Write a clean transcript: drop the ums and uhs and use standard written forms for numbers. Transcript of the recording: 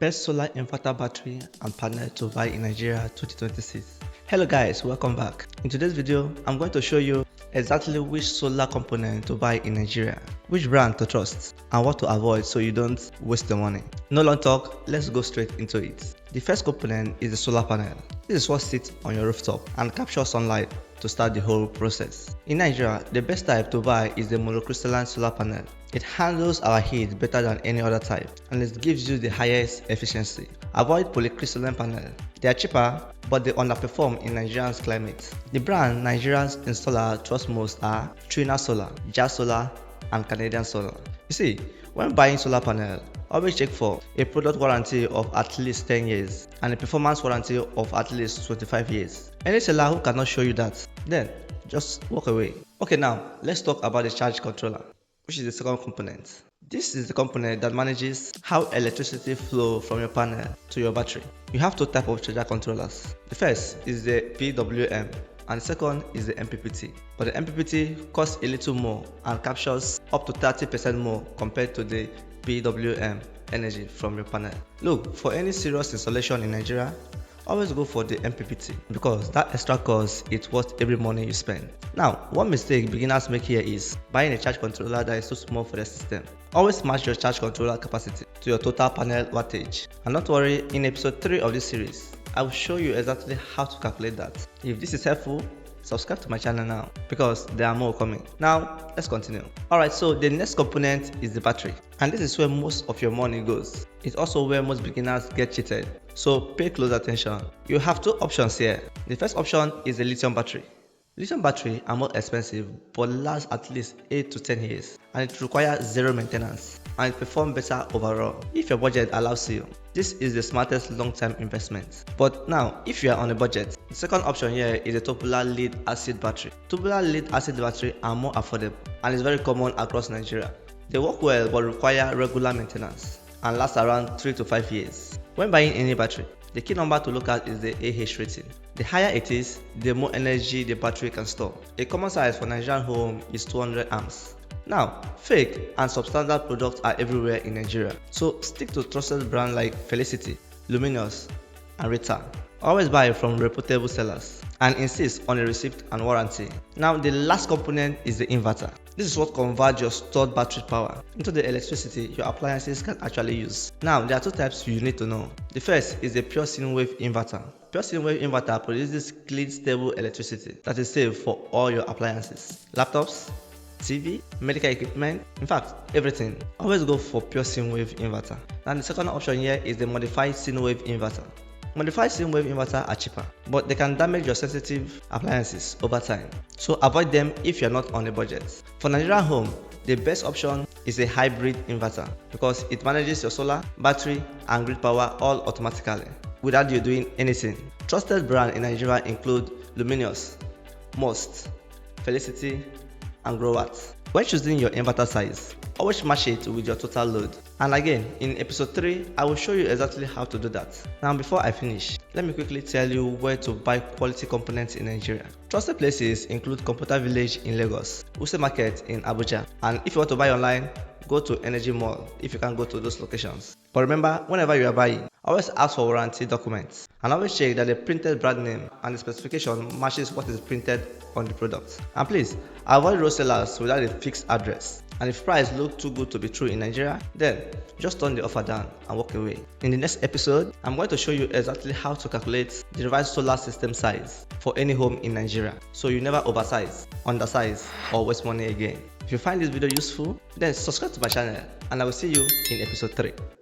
Best solar inverter battery and panel to buy in Nigeria 2026. Hello guys, welcome back. In today's video, I'm going to show you exactly which solar component to buy in Nigeria, which brand to trust, and what to avoid so you don't waste your money. No long talk, let's go straight into it. The first component is the solar panel. This is what sits on your rooftop and captures sunlight to start the whole process. In Nigeria, the best type to buy is the monocrystalline solar panel. It handles our heat better than any other type and it gives you the highest efficiency. Avoid polycrystalline panel. They are cheaper, but they underperform in Nigerian's climate. The brand Nigerians installer trust most are Trina Solar, Jazz Solar, and Canadian Solar. You see, when buying solar panel, always check for a product warranty of at least 10 years and a performance warranty of at least 25 years. Any seller who cannot show you that, then just walk away. Okay, now let's talk about the charge controller, which is the second component. This is the component that manages how electricity flows from your panel to your battery. You have two types of charger controllers. The first is the PWM and the second is the MPPT. But the MPPT costs a little more and captures up to 30% more compared to the PWM energy from your panel. Look, for any serious installation in Nigeria, always go for the MPPT because that extra cost is worth every money you spend. Now, one mistake beginners make here is buying a charge controller that is too small for the system. Always match your charge controller capacity to your total panel wattage. And don't worry, in episode 3 of this series, I will show you exactly how to calculate that. If this is helpful, subscribe to my channel now because there are more coming. Now, let's continue. Alright, so the next component is the battery. And this is where most of your money goes. It's also where most beginners get cheated. So pay close attention. You have two options here. The first option is the lithium battery. Lithium battery are more expensive but last at least 8 to 10 years and it requires zero maintenance and it performs better overall if your budget allows you. This is the smartest long-term investment. But now, if you are on a budget, the second option here is a tubular lead acid battery. Tubular lead acid battery are more affordable and is very common across Nigeria. They work well but require regular maintenance and last around 3 to 5 years. When buying any battery, the key number to look at is the AH rating. The higher it is, the more energy the battery can store. A common size for Nigerian home is 200 amps. Now, fake and substandard products are everywhere in Nigeria, so stick to trusted brands like Felicity, Luminous, and Rita. Always buy from reputable sellers and insist on a receipt and warranty. Now, the last component is the inverter. This is what converts your stored battery power into the electricity your appliances can actually use. Now, there are two types you need to know. The first is the pure sine wave inverter. Pure sine wave inverter produces clean, stable electricity that is safe for all your appliances, laptops, TV, medical equipment, in fact, everything. Always go for pure sine wave inverter. Now, the second option here is the modified sine wave inverter. Modified sine wave inverter are cheaper, but they can damage your sensitive appliances over time. So avoid them if you're not on a budget. For Nigerian home, the best option is a hybrid inverter because it manages your solar, battery, and grid power all automatically without you doing anything. Trusted brands in Nigeria include Luminous, Most, Felicity, and Growat. When choosing your inverter size, always match it with your total load. And again, in episode 3, I will show you exactly how to do that. Now before I finish, let me quickly tell you where to buy quality components in Nigeria. Trusted places include Computer Village in Lagos, Use Market in Abuja, and if you want to buy online, go to Energy Mall if you can go to those locations. But remember, whenever you are buying, always ask for warranty documents and always check that the printed brand name and the specification matches what is printed on the product. And please, avoid road sellers without a fixed address. And if price look too good to be true in Nigeria, then just turn the offer down and walk away. In the next episode, I'm going to show you exactly how to calculate the revised solar system size for any home in Nigeria, so you never oversize, undersize, or waste money again. If you find this video useful, then subscribe to my channel and I will see you in episode 3.